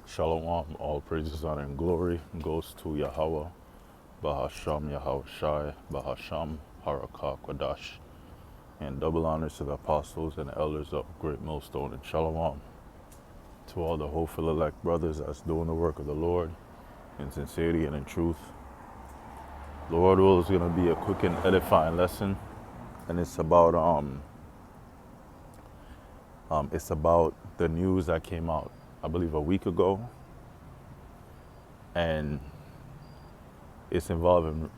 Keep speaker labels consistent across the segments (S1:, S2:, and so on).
S1: Shalom, all praises, honor, and glory goes to Yahweh, Bahasham, Yahweh Shai, Bahasham, Harakah, Kwadash, and double honors to the apostles and elders of Great Millstone and Shalom. To all the hopeful elect brothers that's doing the work of the Lord in sincerity and in truth. The Lord will is going to be a quick and edifying lesson, and it's about the news that came out, I believe, a week ago, and it's involving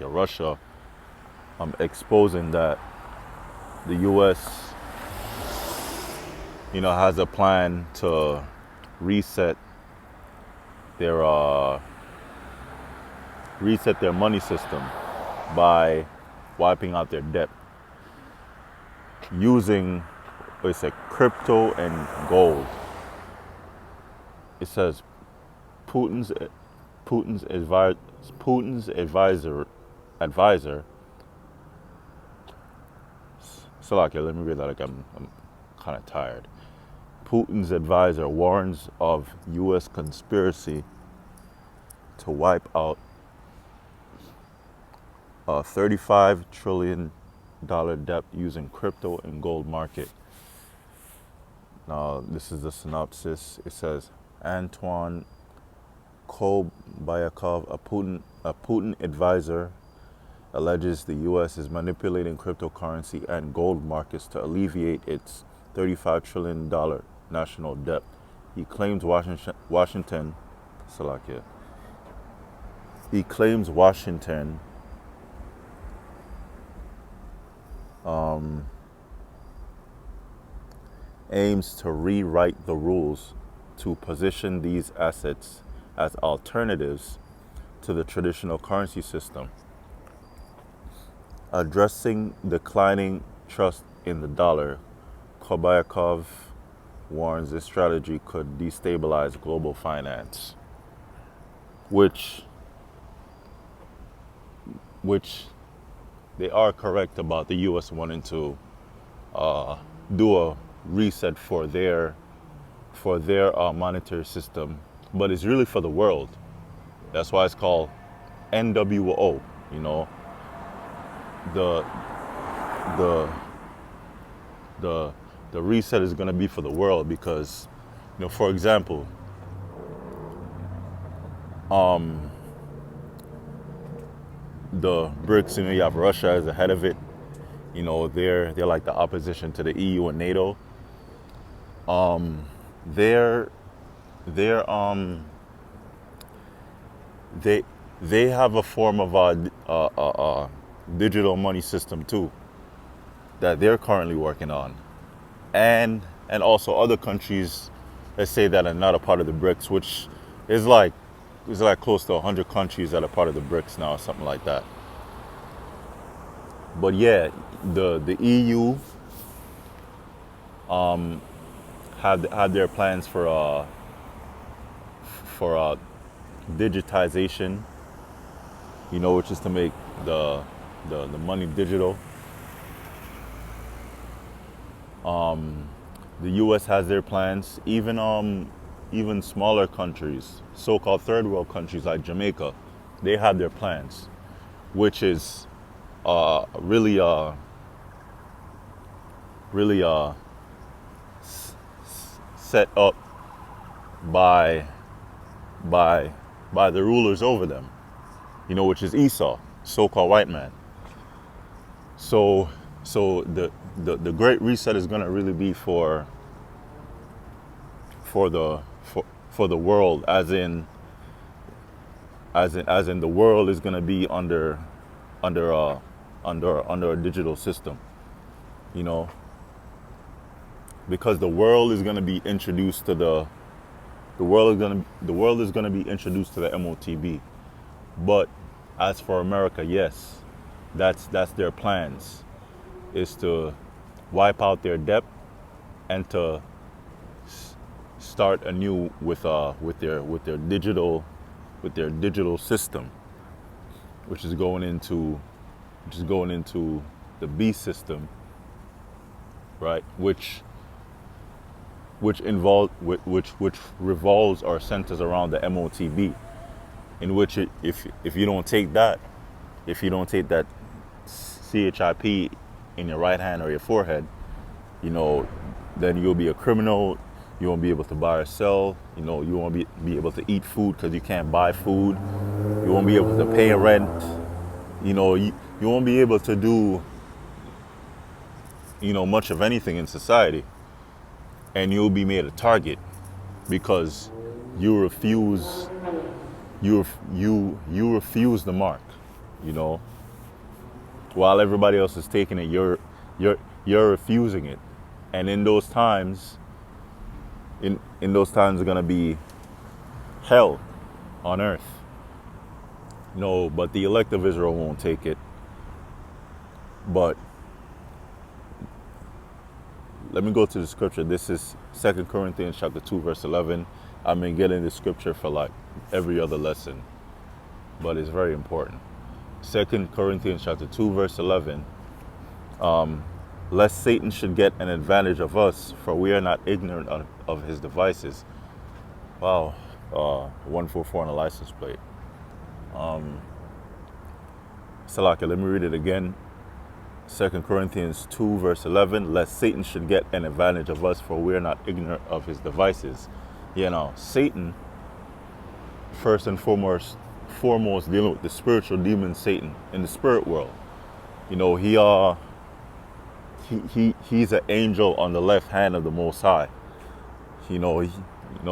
S1: Russia exposing that the U.S. has a plan to reset their money system by wiping out their debt using, it's a crypto and gold. It says Putin's advisor. Salakia, let me read that. Like I'm kind of tired. Putin's advisor warns of U.S. conspiracy to wipe out a $35 trillion debt using crypto and gold market. Now, this is the synopsis. It says, Antoine Kobayakov, a Putin advisor, alleges the U.S. is manipulating cryptocurrency and gold markets to alleviate its $35 trillion national debt. He claims Washington aims to rewrite the rules to position these assets as alternatives to the traditional currency system. Addressing declining trust in the dollar, Kobayakov warns this strategy could destabilize global finance, which they are correct about the U.S. wanting to do a reset for their monetary system, but it's really for the world. That's why it's called NWO. The reset is going to be for the world because, for example, the BRICS, you have Russia as the head of it. They're like the opposition to the EU and NATO. They have a form of digital money system too that they're currently working on, and also other countries, let's say, that are not a part of the BRICS, which is like close to 100 countries that are part of the BRICS now, or something like that. But yeah, the EU had their plans for digitization, which is to make the money digital. The U.S. has their plans. Even smaller countries, so-called third world countries like Jamaica, they have their plans, which is really set up by the rulers over them, which is Esau, so-called white man. So the Great Reset is going to really be for the world, as in the world is going to be under a digital system, because the world is going to be introduced to the world is going to be introduced to the MOTB. But as for America, yes, that's their plans, is to wipe out their debt and to start anew with their digital system, which is going into the B system, right? Which which revolves or centers around the MOTB, in which if you don't take that, if you don't take that CHIP in your right hand or your forehead, you know, then you'll be a criminal. You won't be able to buy or sell. You know, you won't be able to eat food because you can't buy food. You won't be able to pay rent. You know, you won't be able to do, you know, much of anything in society. And you'll be made a target because you refuse you refuse the mark, you know. While everybody else is taking it, you're refusing it. And in those times, in those times are gonna be hell on earth. No, but the elect of Israel won't take it. But let me go to the scripture. This is 2 Corinthians chapter 2, verse 11. I've been getting this scripture for like every other lesson, but it's very important. 2 Corinthians chapter 2, verse 11. Lest Satan should get an advantage of us, for we are not ignorant of his devices. Wow, 144 on the license plate. Salaka, let me read it again. 2 Corinthians 2, verse 11, lest Satan should get an advantage of us, for we are not ignorant of his devices. You know, Satan, first and foremost dealing with the spiritual demon Satan in the spirit world. You know, he's an angel on the left hand of the Most High. You know,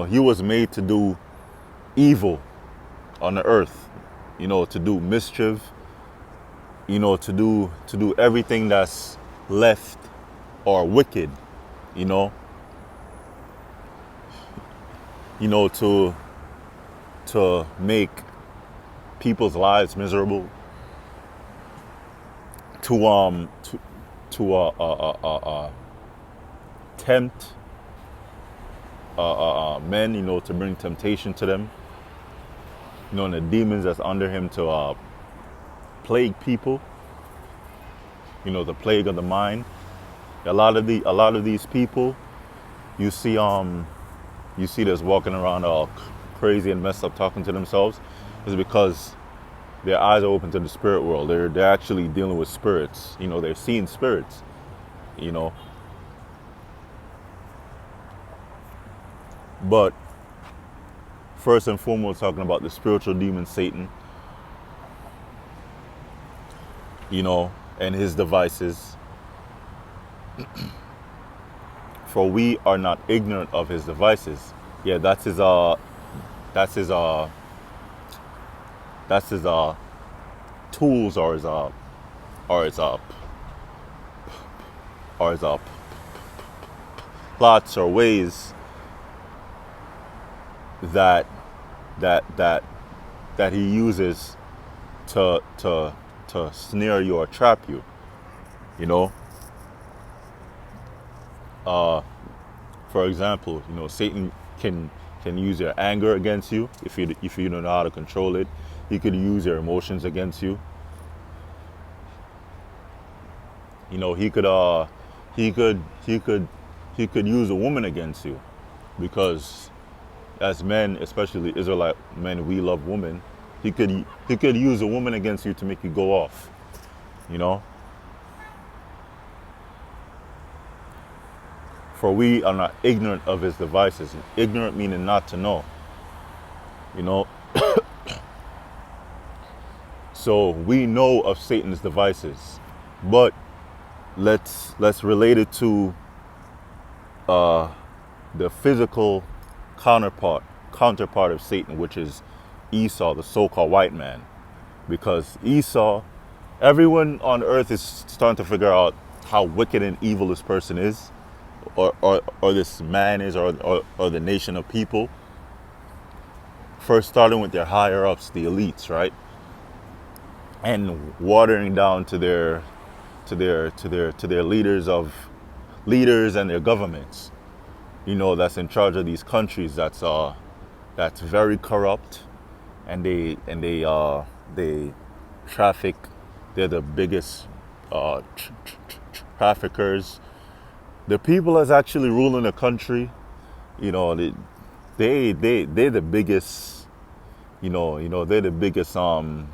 S1: he was made to do evil on the earth. You know, to do mischief. You know, to do everything that's left or wicked. You know, to make people's lives miserable. To tempt men, you know, to bring temptation to them. You know, and the demons that's under him to plague people. You know, the plague of the mind. A lot of these people, you see that's walking around all crazy and messed up, talking to themselves, is because their eyes are open to the spirit world. They're actually dealing with spirits. You know, they're seeing spirits. You know, but first and foremost, talking about the spiritual demon Satan. You know, and his devices. For we are not ignorant of his devices. Yeah, that's his tools or his plots or ways that he uses to snare you or trap you. You know. For example, you know, Satan can use your anger against you if you don't know how to control it. He could use your emotions against you. You know, he could use a woman against you, because as men, especially Israelite men, we love women. He could use a woman against you to make you go off. You know. For we are not ignorant of his devices. Ignorant meaning not to know. You know. So we know of Satan's devices, but let's relate it to the physical counterpart of Satan, which is Esau, the so-called white man. Because Esau, everyone on earth is starting to figure out how wicked and evil this person is, or this man is, or the nation of people. First starting with their higher ups, the elites, right? And watering down to their leaders and their governments. You know, that's in charge of these countries, that's very corrupt, and they traffic. They're the biggest traffickers. The people that's actually ruling the country, You know, they're the biggest. They're the biggest um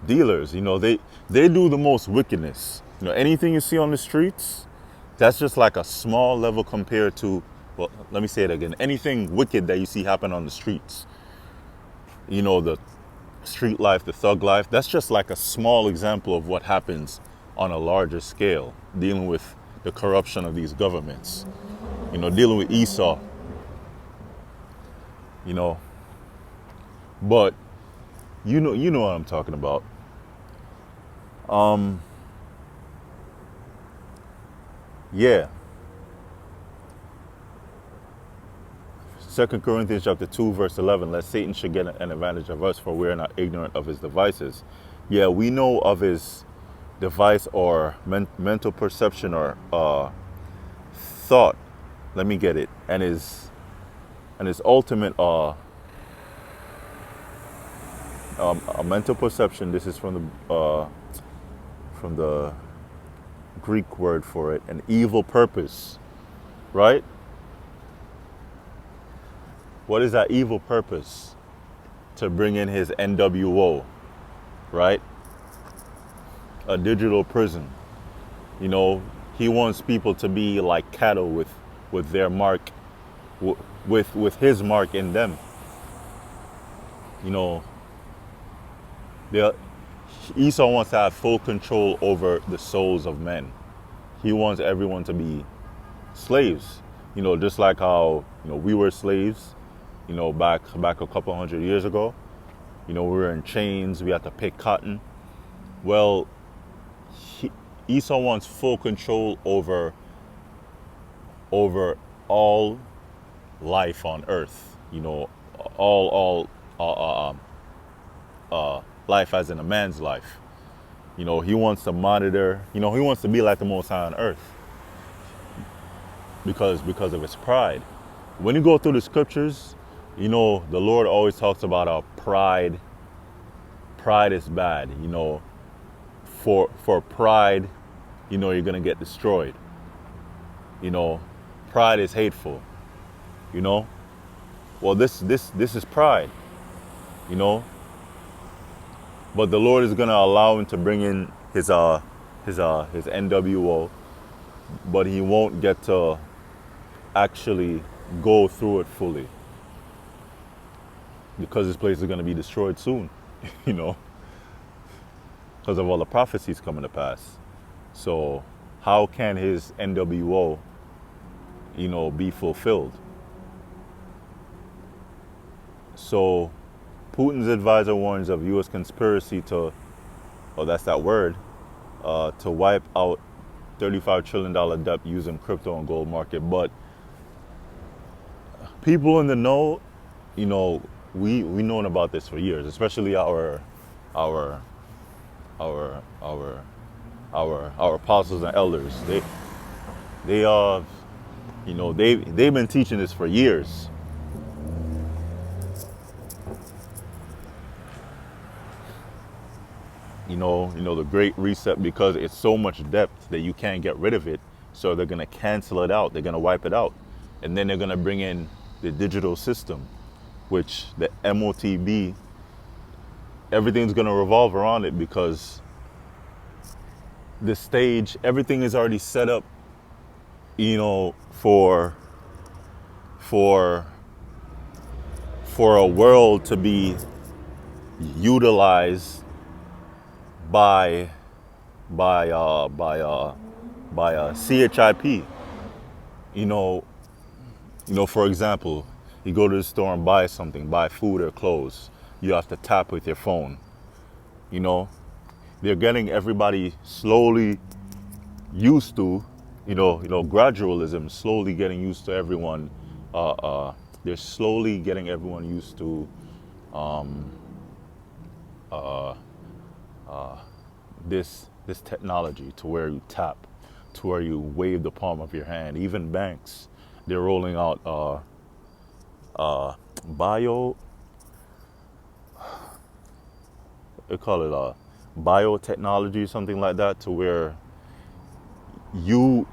S1: dealers. They do the most wickedness. Anything you see on the streets, that's just like a small level compared to, well, let me say it again. Anything wicked that you see happen on the streets, the street life, the thug life, that's just like a small example of what happens on a larger scale, dealing with the corruption of these governments, dealing with Esau, you know. But you know what I'm talking about. Yeah. Second Corinthians chapter 2, verse 11, lest Satan should get an advantage of us, for we are not ignorant of his devices. Yeah, we know of his device or mental perception or thought. Let me get it. And his ultimate a mental perception. This is from the Greek word for it, an evil purpose, right? What is that evil purpose? To bring in his NWO, right? A digital prison. He wants people to be like cattle with their mark, with his mark in them. The Esau wants to have full control over the souls of men. He wants everyone to be slaves. Just like how we were slaves. Back a couple hundred years ago. We were in chains. We had to pick cotton. Well, Esau wants full control over all life on earth. All life as in a man's life. He wants to monitor. He wants to be like the Most High on earth because of his pride. When you go through the scriptures, the Lord always talks about how pride is bad. For pride, you're gonna get destroyed. Pride is hateful. Well, this is pride. But the Lord is gonna allow him to bring in his NWO, but he won't get to actually go through it fully because this place is gonna be destroyed soon. Because of all the prophecies coming to pass. So how can his NWO, be fulfilled? So Putin's advisor warns of U.S. conspiracy to, that's that word, to wipe out $35 trillion debt using crypto and gold market. But people in the know, we known about this for years, especially our apostles and elders. They've been teaching this for years. The Great Reset, because it's so much depth that you can't get rid of it. So they're gonna cancel it out. They're gonna wipe it out, and then they're gonna bring in the digital system, which the MOTB. Everything's gonna revolve around it because the stage, everything is already set up, for a world to be utilized by CHIP. For example, you go to the store and buy something, buy food or clothes, you have to tap with your phone. They're getting everybody slowly used to, gradualism, slowly getting used to everyone. They're slowly getting everyone used to this technology, to where you tap, to where you wave the palm of your hand. Even banks, they're rolling out they call it biotechnology, something like that, to where you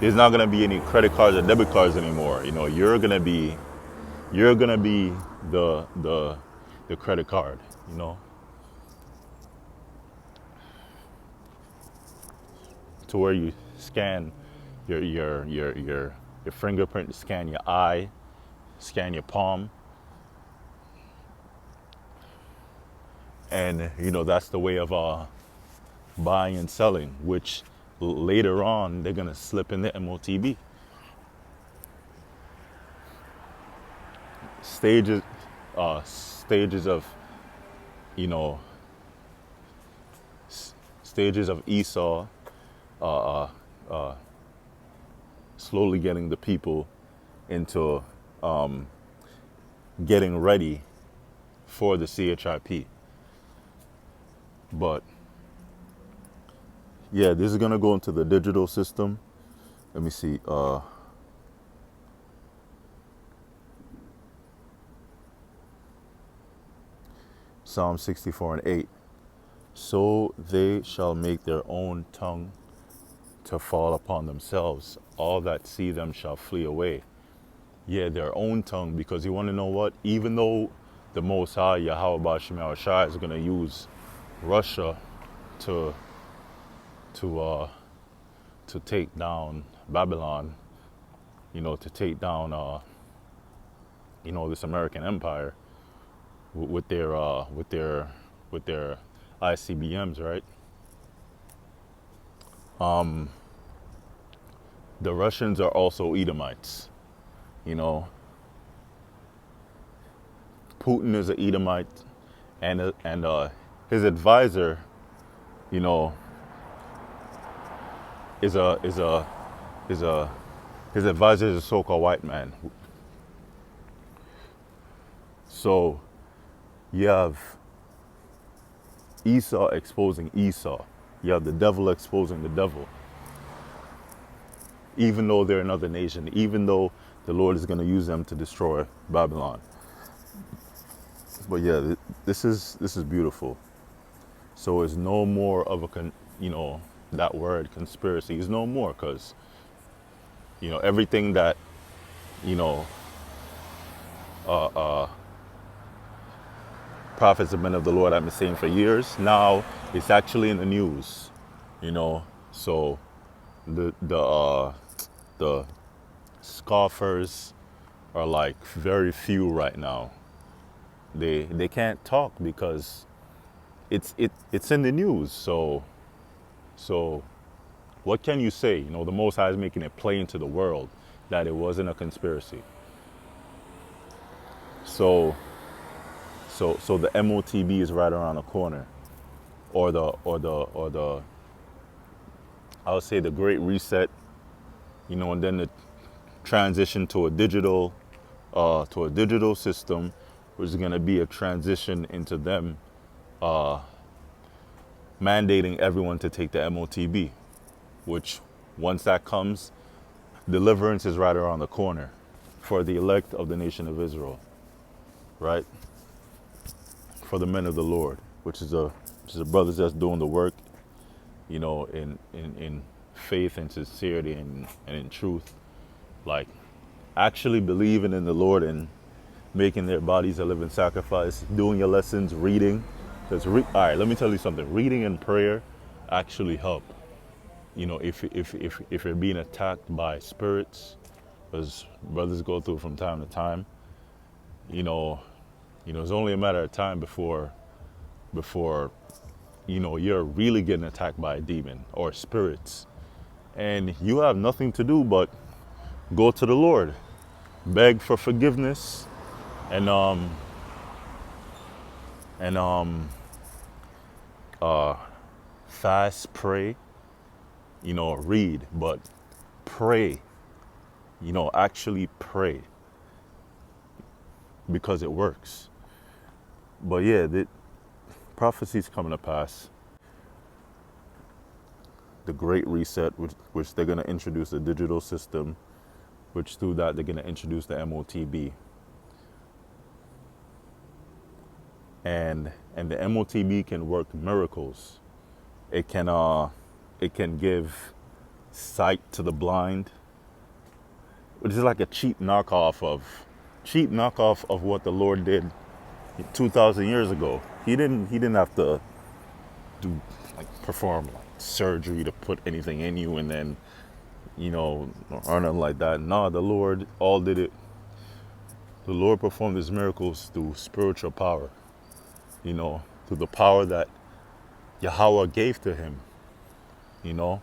S1: There's not gonna be any credit cards or debit cards anymore. You know, you're gonna be the credit card. You know, to where you scan your fingerprint, scan your eye, scan your palm, and you know that's the way of buying and selling. Which later on they're gonna slip in the MOTB stages, stages of you know stages of Esau, uh, uh, uh, slowly getting the people into getting ready for the CHIP. But yeah, this is gonna go into the digital system. Let me see. Psalm 64:8. So they shall make their own tongue to fall upon themselves. All that see them shall flee away. Yeah, their own tongue, because you want to know what? Even though the Most High, Yahweh Bashim Yahushua, is going to use Russia to to uh, to take down Babylon, you know, to take down you know, this American empire with their with their ICBMs, right? The Russians are also Edomites. You know, Putin is an Edomite, and his advisor, you know, is a his advisor is a so-called white man. So you have Esau exposing Esau. You have the devil exposing the devil. Even though they're another nation, even though the Lord is going to use them to destroy Babylon. But yeah, this is beautiful. So it's no more of a you know, that word conspiracy is no more, because you know everything that you know prophets and men of the Lord have been saying for years, now it's actually in the news. You know, so the scoffers are like very few right now. They can't talk because it's in the news. So what can you say? You know, the Most High is making it plain to the world that it wasn't a conspiracy. So the MOTB is right around the corner, or the I would say the Great Reset. You know, and then the transition to a digital system, which is going to be a transition into them mandating everyone to take the MOTB, which once that comes, deliverance is right around the corner for the elect of the nation of Israel, right? For the men of the Lord, which is the brothers that's doing the work, you know, in faith and sincerity and in truth, like actually believing in the Lord and making their bodies a living sacrifice, doing your lessons, reading. Because all right, let me tell you something. Reading and prayer actually help. You know, if you're being attacked by spirits, as brothers go through from time to time, you know, it's only a matter of time before you know you're really getting attacked by a demon or spirits, and you have nothing to do but go to the Lord, beg for forgiveness, and fast, pray, you know, read, but pray, you know, actually pray, because it works. But yeah, the prophecy's coming to pass. The Great Reset, which they're going to introduce a digital system, which through that they're going to introduce the MOTB. And the MOTB can work miracles. It can give sight to the blind, which is like a cheap knockoff of what the Lord did 2,000 years ago. He didn't have to do like perform like surgery to put anything in you and then or nothing like that. No, the Lord all did it. The Lord performed his miracles through spiritual power, through the power that Yahweh gave to him, you know,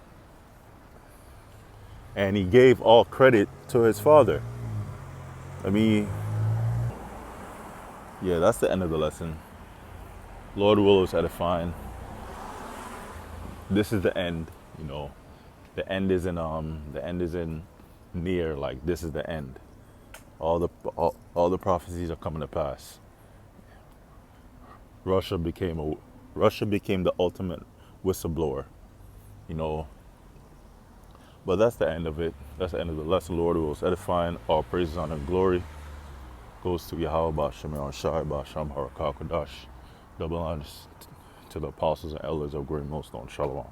S1: and he gave all credit to his father. I mean, yeah, that's the end of the lesson. Lord will is edifying. This is the end, you know. The end isn't near. Like, this is the end. All the prophecies are coming to pass. Russia became the ultimate whistleblower, you know. But that's the end of it. That's the end of the lesson. Lord was edifying. All praises, honor, and glory goes to Yahweh B'Shem Shai B'Shem Harakakadash. Double honors to the apostles and elders of Great Millstone. Shalom.